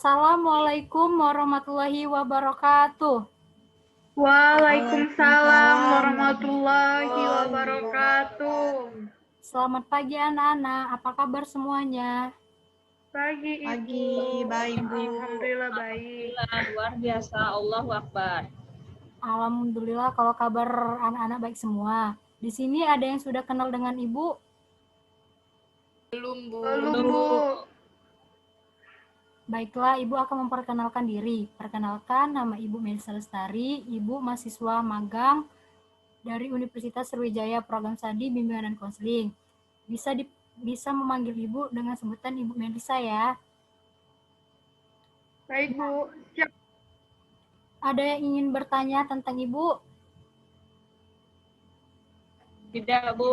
Assalamualaikum warahmatullahi wabarakatuh. Waalaikumsalam warahmatullahi wabarakatuh. Selamat pagi anak-anak, apa kabar semuanya? Pagi Ibu. Baik Bu. Alhamdulillah baik. Alhamdulillah, luar biasa. Allahu Akbar. Alhamdulillah kalau kabar anak-anak baik semua. Di sini ada yang sudah kenal dengan Ibu? Belum Bu. Baiklah, Ibu akan memperkenalkan diri. Perkenalkan, nama Ibu Melisa Lestari, Ibu mahasiswa magang dari Universitas Sriwijaya Program Studi Bimbingan dan Konseling. Bisa memanggil Ibu dengan sebutan Ibu Melisa ya. Baik Bu. Siap. Ada yang ingin bertanya tentang Ibu? Tidak Bu.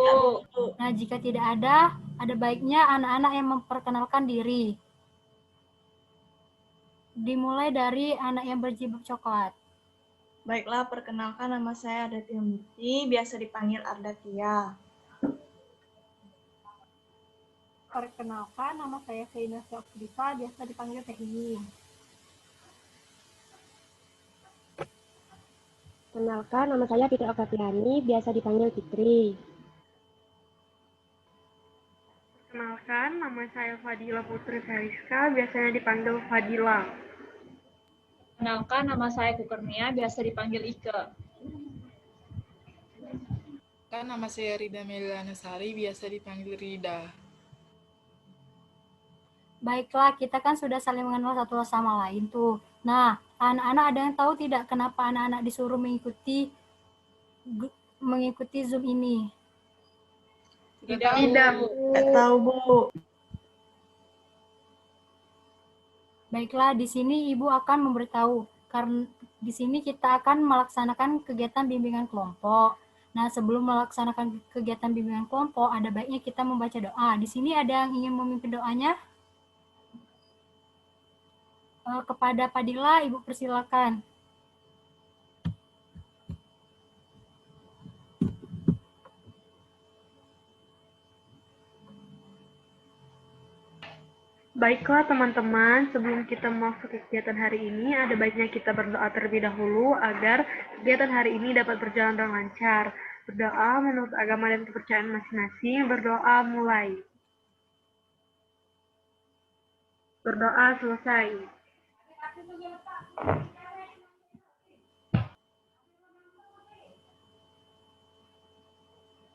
Nah, jika tidak ada baiknya anak-anak yang memperkenalkan diri. Dimulai dari anak yang berjilbab coklat. Baiklah, perkenalkan nama saya Ardatia Mukti, biasa dipanggil Ardatia. Perkenalkan, nama saya Feina Syafrifa, biasa dipanggil Teh Ying. Kenalkan, nama saya Fitri Oktaviani, biasa dipanggil Fitri. Perkenalkan, nama saya Fadila Putri Feriska, biasanya dipanggil Fadila. Kenalkan, nama saya Kukurnia, biasa dipanggil Ike. Kan nama saya Rida Melana Sari, biasa dipanggil Rida. Baiklah, kita kan sudah saling mengenal satu sama lain tuh. Nah, anak-anak ada yang tahu tidak kenapa anak-anak disuruh mengikuti Zoom ini? Tidak Bu. Tidak tahu Bu. Baiklah, di sini Ibu akan memberitahu karena di sini kita akan melaksanakan kegiatan bimbingan kelompok. Nah, sebelum melaksanakan kegiatan bimbingan kelompok, ada baiknya kita membaca doa. Di sini ada yang ingin memimpin doanya? Kepada Padilla, Ibu persilakan. Baiklah teman-teman, sebelum kita masuk ke kegiatan hari ini, ada baiknya kita berdoa terlebih dahulu agar kegiatan hari ini dapat berjalan dengan lancar. Berdoa menurut agama dan kepercayaan masing-masing, berdoa mulai. Berdoa selesai.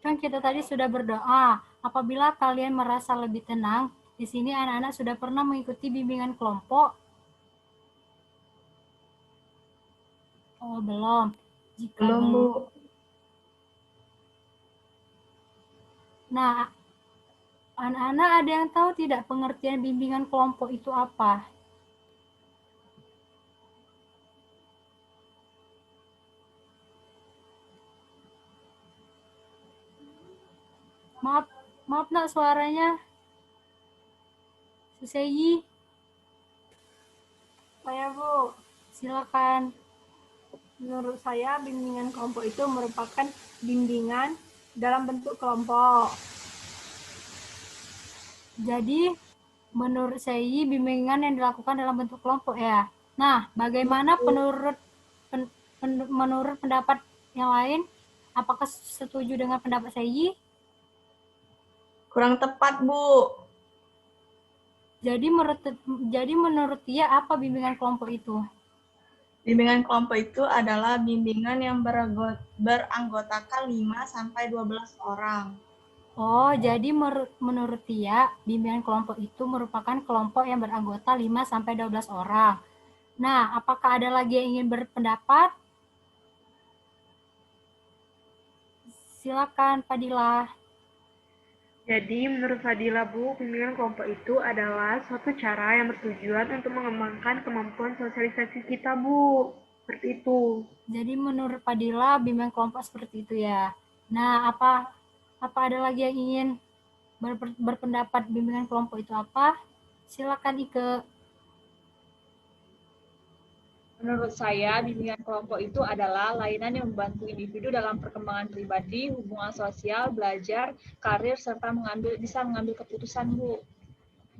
Kan kita tadi sudah berdoa. Apabila kalian merasa lebih tenang, di sini anak-anak sudah pernah mengikuti bimbingan kelompok? Oh, belum. Jika Belum Bu. Nah, anak-anak ada yang tahu tidak pengertian bimbingan kelompok itu apa? Maaf nak suaranya. Suseyi. Saya Bu, silakan. Menurut saya bimbingan kelompok itu merupakan bimbingan dalam bentuk kelompok. Jadi menurut saya bimbingan yang dilakukan dalam bentuk kelompok ya. Nah, bagaimana menurut pendapat yang lain? Apakah setuju dengan pendapat saya? Kurang tepat Bu. Jadi menurut dia apa bimbingan kelompok itu? Bimbingan kelompok itu adalah bimbingan yang beranggotakan 5-12 orang. Oh, jadi menurut dia bimbingan kelompok itu merupakan kelompok yang beranggota 5-12 orang. Nah, apakah ada lagi yang ingin berpendapat? Silakan, Fadila. Jadi, menurut Fadila Bu, bimbingan kelompok itu adalah suatu cara yang bertujuan untuk mengembangkan kemampuan sosialisasi kita Bu. Seperti itu. Jadi menurut Fadila bimbingan kelompok seperti itu ya. Nah, apa ada lagi yang ingin berpendapat bimbingan kelompok itu apa? Silakan Ike. Menurut saya, bimbingan kelompok itu adalah layanan yang membantu individu dalam perkembangan pribadi, hubungan sosial, belajar, karir, serta bisa mengambil keputusan Bu.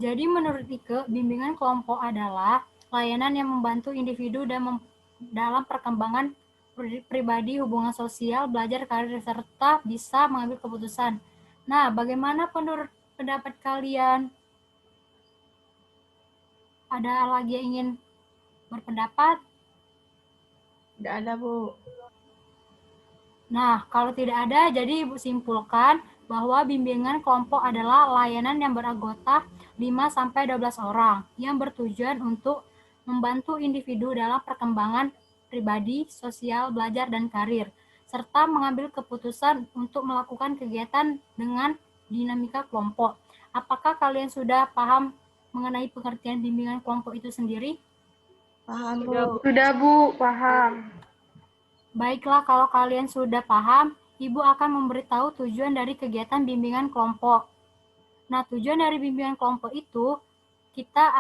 Jadi menurut Ike, bimbingan kelompok adalah layanan yang membantu individu dalam perkembangan pribadi, hubungan sosial, belajar, karir, serta bisa mengambil keputusan. Nah, bagaimana pendapat kalian? Ada lagi yang ingin berpendapat? Tidak ada, Bu. Nah, kalau tidak ada, jadi Ibu simpulkan bahwa bimbingan kelompok adalah layanan yang beranggota 5-12 orang yang bertujuan untuk membantu individu dalam perkembangan pribadi, sosial, belajar, dan karir, serta mengambil keputusan untuk melakukan kegiatan dengan dinamika kelompok. Apakah kalian sudah paham mengenai pengertian bimbingan kelompok itu sendiri? Paham, Sudah, Bu. Bu. Sudah, Bu, paham. Baiklah, kalau kalian sudah paham, Ibu akan memberitahu tujuan dari kegiatan bimbingan kelompok. Nah, tujuan dari bimbingan kelompok itu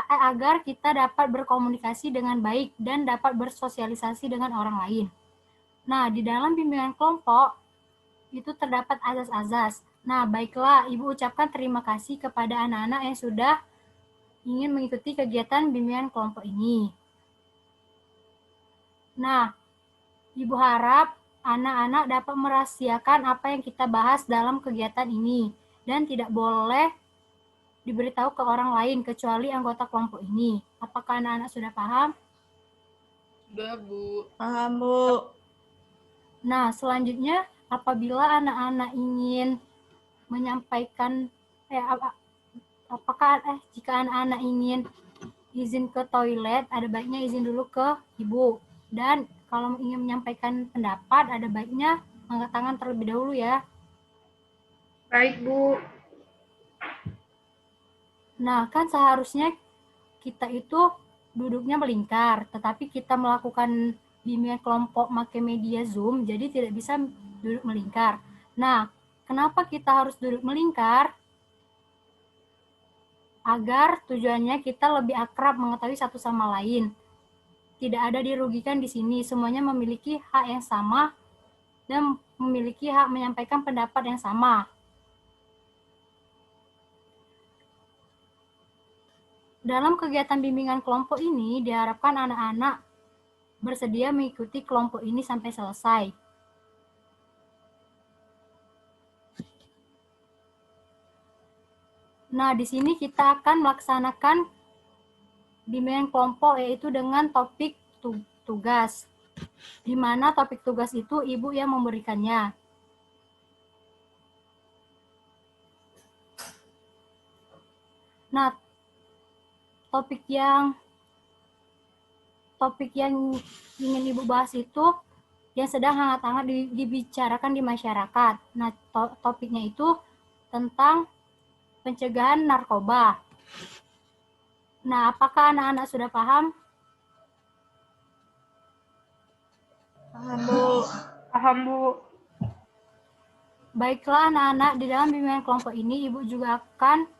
agar kita dapat berkomunikasi dengan baik dan dapat bersosialisasi dengan orang lain. Nah, di dalam bimbingan kelompok itu terdapat azas-azas. Nah, baiklah, Ibu ucapkan terima kasih kepada anak-anak yang sudah ingin mengikuti kegiatan bimbingan kelompok ini. Nah, Ibu harap anak-anak dapat merahasiakan apa yang kita bahas dalam kegiatan ini dan tidak boleh diberitahu ke orang lain kecuali anggota kelompok ini. Apakah anak-anak sudah paham? Sudah, Bu. Paham, Bu. Nah, selanjutnya apabila anak-anak ingin menyampaikan jika anak-anak ingin izin ke toilet, ada baiknya izin dulu ke Ibu. Dan kalau ingin menyampaikan pendapat, ada baiknya angkat tangan terlebih dahulu ya. Baik, Bu. Nah, kan seharusnya kita itu duduknya melingkar, tetapi kita melakukan bimbingan kelompok pakai media Zoom, jadi tidak bisa duduk melingkar. Nah, kenapa kita harus duduk melingkar? Agar tujuannya kita lebih akrab mengetahui satu sama lain. Tidak ada dirugikan di sini, semuanya memiliki hak yang sama dan memiliki hak menyampaikan pendapat yang sama. Dalam kegiatan bimbingan kelompok ini, diharapkan anak-anak bersedia mengikuti kelompok ini sampai selesai. Nah, di sini kita akan melaksanakan bimbingan kelompok yaitu dengan topik tugas. Di mana topik tugas itu Ibu yang memberikannya. Nah, topik yang ingin Ibu bahas itu yang sedang hangat-hangat dibicarakan di masyarakat. Nah, topiknya itu tentang pencegahan narkoba. Nah, apakah anak-anak sudah paham? Paham, Bu. Paham, Bu. Baiklah anak-anak, di dalam bimbingan kelompok ini Ibu juga akan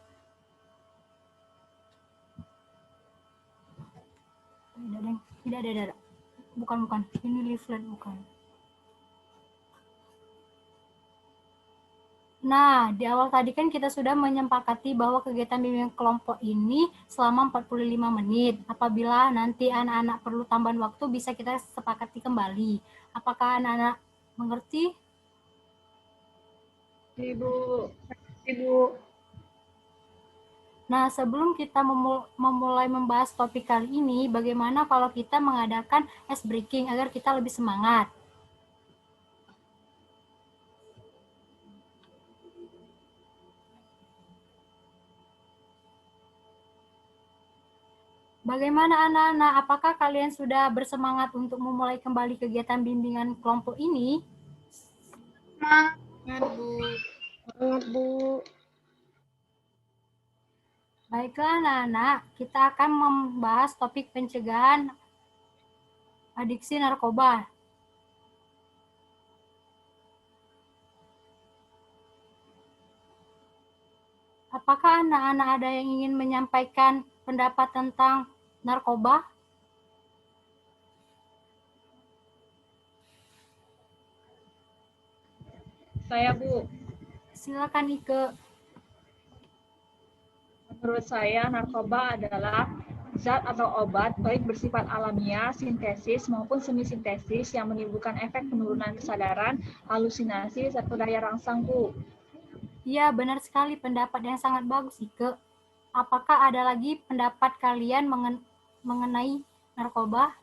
tidak ada. Bukan. Ini leaflet bukan. Nah, di awal tadi kan kita sudah menyepakati bahwa kegiatan bimbingan kelompok ini selama 45 menit. Apabila nanti anak-anak perlu tambahan waktu, bisa kita sepakati kembali. Apakah anak-anak mengerti? Ibu. Ibu. Nah, sebelum kita memulai membahas topik kali ini, bagaimana kalau kita mengadakan ice breaking agar kita lebih semangat? Bagaimana anak-anak? Apakah kalian sudah bersemangat untuk memulai kembali kegiatan bimbingan kelompok ini? Semangat, Bu. Semangat, Bu. Baiklah anak-anak, kita akan membahas topik pencegahan adiksi narkoba. Apakah anak-anak ada yang ingin menyampaikan pendapat tentang narkoba? Saya, Bu. Silakan Ike. Menurut saya, narkoba adalah zat atau obat baik bersifat alamiah, sintesis maupun semi sintesis yang menimbulkan efek penurunan kesadaran, halusinasi, serta daya rangsang, Bu. Iya, benar sekali, pendapat yang sangat bagus, Ike. Apakah ada lagi pendapat kalian mengenai narkoba?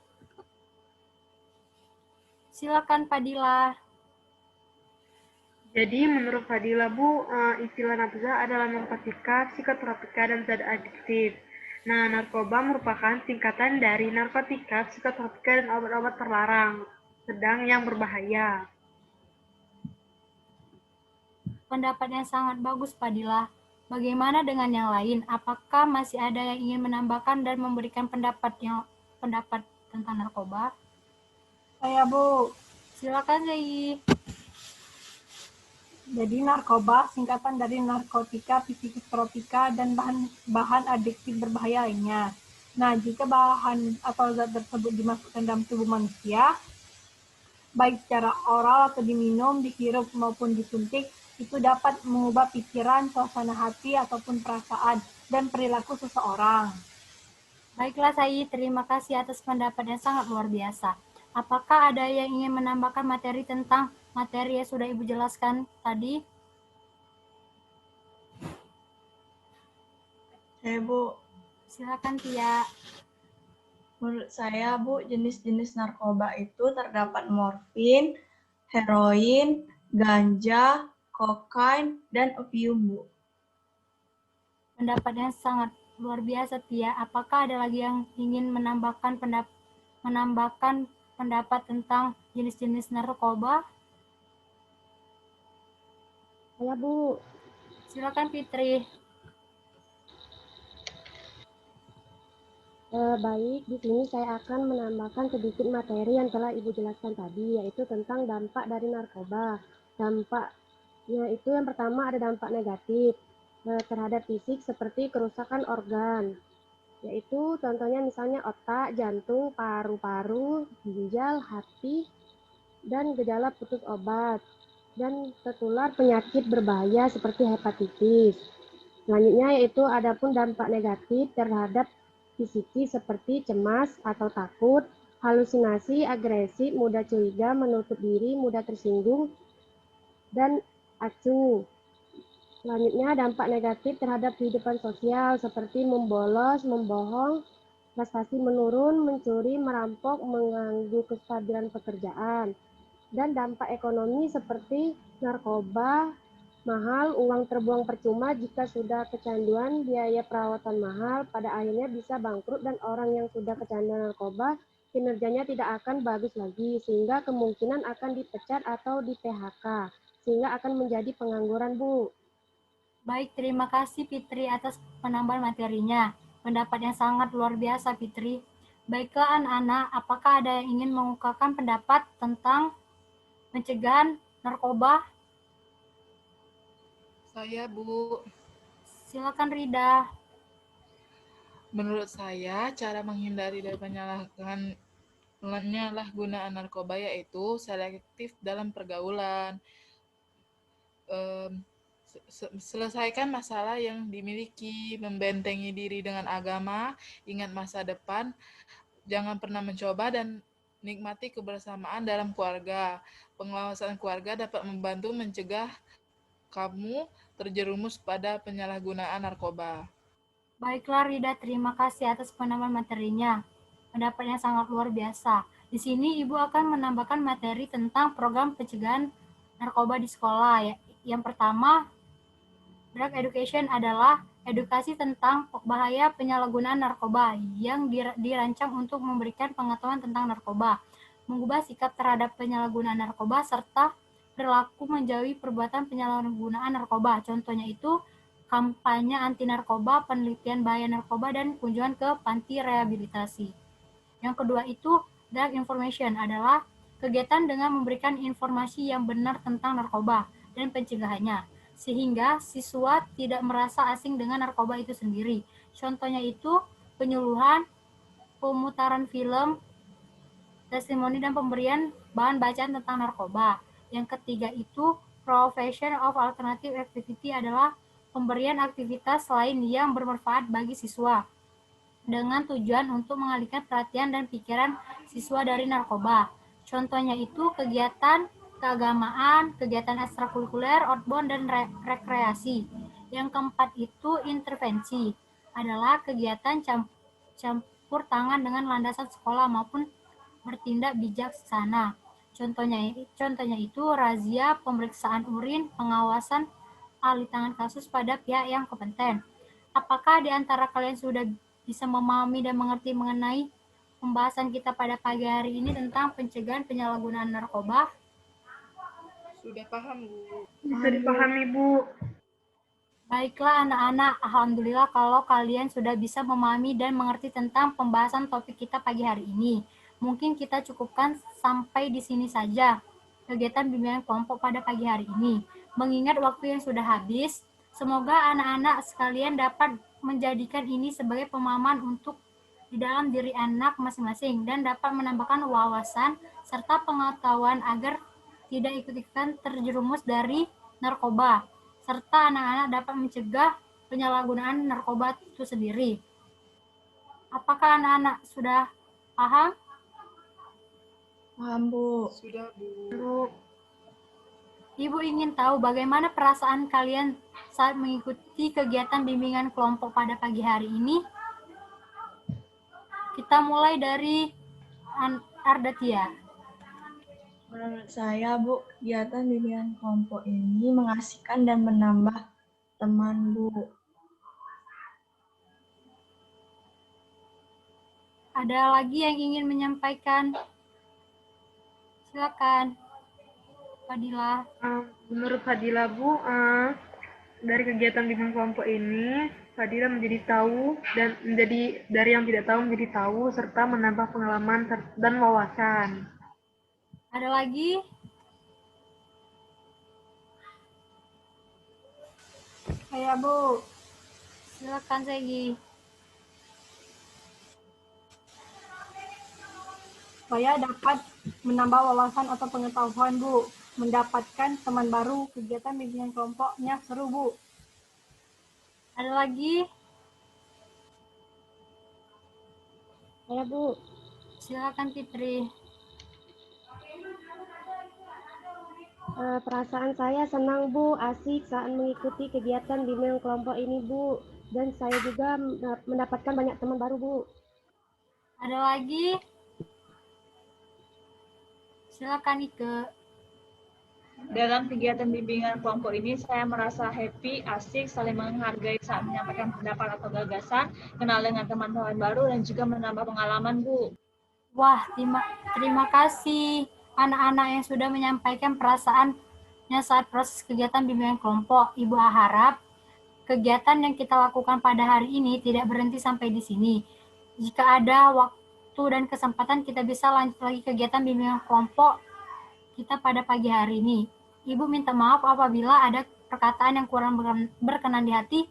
Silakan Fadila. Jadi menurut Fadila Bu, istilah nafza adalah narkotika, psikotropika, dan zat adiktif. Nah, narkoba merupakan singkatan dari narkotika, psikotropika, dan obat-obat terlarang, sedang yang berbahaya. Pendapat yang sangat bagus, Fadila. Bagaimana dengan yang lain? Apakah masih ada yang ingin menambahkan dan memberikan pendapat tentang narkoba? Saya, Bu. Silakan, Zai. Jadi narkoba singkatan dari narkotika, psikotropika, dan bahan adiktif berbahaya lainnya. Nah, jika bahan atau zat tersebut dimasukkan dalam tubuh manusia, baik secara oral atau diminum, dihirup maupun disuntik, itu dapat mengubah pikiran, suasana hati, ataupun perasaan dan perilaku seseorang. Baiklah, Sai. Terima kasih atas pendapat yang sangat luar biasa. Apakah ada yang ingin menambahkan materi tentang materi yang sudah Ibu jelaskan tadi? Saya, Bu. Silakan, Tia. Menurut saya, Bu, jenis-jenis narkoba itu terdapat morfin, heroin, ganja, kokain, dan opium, Bu. Pendapat yang sangat luar biasa, Tia. Apakah ada lagi yang ingin menambahkan pendapat tentang jenis-jenis narkoba? Saya, Bu. Silakan, Fitri. Baik, di sini saya akan menambahkan sedikit materi yang telah Ibu jelaskan tadi, yaitu tentang dampak dari narkoba. Dampaknya itu yang pertama ada dampak negatif terhadap fisik seperti kerusakan organ, yaitu contohnya misalnya otak, jantung, paru-paru, ginjal, hati, dan gejala putus obat, dan tertular penyakit berbahaya seperti hepatitis. Selanjutnya yaitu adapun dampak negatif terhadap psikis seperti cemas atau takut, halusinasi, agresi, mudah curiga, menutup diri, mudah tersinggung, dan acuh. Selanjutnya dampak negatif terhadap kehidupan sosial seperti membolos, membohong, prestasi menurun, mencuri, merampok, mengganggu kestabilan pekerjaan. Dan dampak ekonomi seperti narkoba mahal, uang terbuang percuma jika sudah kecanduan, biaya perawatan mahal, pada akhirnya bisa bangkrut dan orang yang sudah kecanduan narkoba kinerjanya tidak akan bagus lagi, sehingga kemungkinan akan dipecat atau di PHK, sehingga akan menjadi pengangguran, Bu. Baik, terima kasih Fitri atas penambahan materinya. Pendapat yang sangat luar biasa, Fitri. Baiklah anak-anak, apakah ada yang ingin mengungkapkan pendapat tentang pencegahan narkoba? Saya, Bu. Silakan Rida. Menurut saya, cara menghindari dari penyalahgunaan narkoba yaitu selektif dalam pergaulan. Selesaikan masalah yang dimiliki, membentengi diri dengan agama, ingat masa depan, jangan pernah mencoba, dan nikmati kebersamaan dalam keluarga. Pengawasan keluarga dapat membantu mencegah kamu terjerumus pada penyalahgunaan narkoba. Baiklah Rida, terima kasih atas penambahan materinya. Pendapatnya sangat luar biasa. Di sini Ibu akan menambahkan materi tentang program pencegahan narkoba di sekolah. Yang pertama, drug education adalah edukasi tentang bahaya penyalahgunaan narkoba yang dirancang untuk memberikan pengetahuan tentang narkoba, mengubah sikap terhadap penyalahgunaan narkoba, serta perilaku menjauhi perbuatan penyalahgunaan narkoba. Contohnya itu kampanye anti narkoba, penelitian bahaya narkoba, dan kunjungan ke panti rehabilitasi. Yang kedua itu drug information adalah kegiatan dengan memberikan informasi yang benar tentang narkoba dan pencegahannya, sehingga siswa tidak merasa asing dengan narkoba itu sendiri. Contohnya itu penyuluhan, pemutaran film, testimoni, dan pemberian bahan bacaan tentang narkoba. Yang ketiga itu provision of alternative activity adalah pemberian aktivitas lain yang bermanfaat bagi siswa. dengan tujuan untuk mengalihkan perhatian dan pikiran siswa dari narkoba. Contohnya itu kegiatan keagamaan, kegiatan ekstrakurikuler, outbound, dan rekreasi. Yang keempat itu intervensi, adalah kegiatan campur tangan dengan landasan sekolah maupun bertindak bijaksana. Contohnya itu razia, pemeriksaan urin, pengawasan alih tangan kasus pada pihak yang kompeten. Apakah di antara kalian sudah bisa memahami dan mengerti mengenai pembahasan kita pada pagi hari ini tentang pencegahan penyalahgunaan narkoba? Sudah paham, Bu. Bisa dipahami, Bu. Baiklah anak-anak, alhamdulillah kalau kalian sudah bisa memahami dan mengerti tentang pembahasan topik kita pagi hari ini. Mungkin kita cukupkan sampai di sini saja kegiatan bimbingan kelompok pada pagi hari ini. Mengingat waktu yang sudah habis, semoga anak-anak sekalian dapat menjadikan ini sebagai pemahaman untuk di dalam diri anak masing-masing dan dapat menambahkan wawasan serta pengetahuan agar tidak ikut-ikutan terjerumus dari narkoba, serta anak-anak dapat mencegah penyalahgunaan narkoba itu sendiri. Apakah anak-anak sudah paham? Paham, Bu. Sudah, Bu. Bu. Ibu ingin tahu bagaimana perasaan kalian saat mengikuti kegiatan bimbingan kelompok pada pagi hari ini? Kita mulai dari Ardatia. Menurut saya, Bu, kegiatan bimbingan kelompok ini mengasihkan dan menambah teman, Bu. Ada lagi yang ingin menyampaikan? Silakan, Fadila. Menurut Fadila, Bu, dari kegiatan bimbingan kelompok ini, Fadila menjadi tahu dan menjadi dari yang tidak tahu menjadi tahu serta menambah pengalaman dan wawasan. Ada lagi? Saya, Bu. Silakan, Segi. Saya dapat menambah wawasan atau pengetahuan, Bu. Mendapatkan teman baru, kegiatan bimbingan kelompoknya seru, Bu. Ada lagi? Saya, Bu. Silakan, Fitri. Perasaan saya senang, Bu, asik saat mengikuti kegiatan bimbingan kelompok ini, Bu. Dan saya juga mendapatkan banyak teman baru, Bu. Ada lagi? Silakan, Ike. Dalam kegiatan bimbingan kelompok ini, saya merasa happy, asik, saling menghargai saat menyampaikan pendapat atau gagasan, kenal dengan teman-teman baru, dan juga menambah pengalaman, Bu. Wah, terima kasih anak-anak yang sudah menyampaikan perasaannya saat proses kegiatan bimbingan kelompok. Ibu harap kegiatan yang kita lakukan pada hari ini tidak berhenti sampai di sini. Jika ada waktu dan kesempatan, kita bisa lanjut lagi kegiatan bimbingan kelompok kita pada pagi hari ini. Ibu minta maaf apabila ada perkataan yang kurang berkenan di hati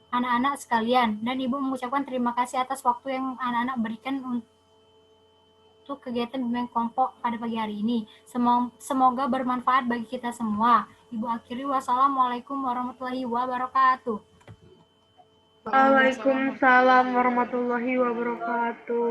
anak-anak sekalian. Dan Ibu mengucapkan terima kasih atas waktu yang anak-anak berikan untuk kegiatan bimbingan kelompok pada pagi hari ini. Semoga bermanfaat bagi kita semua. Ibu akhiri, wassalamualaikum warahmatullahi wabarakatuh. Waalaikumsalam warahmatullahi wabarakatuh.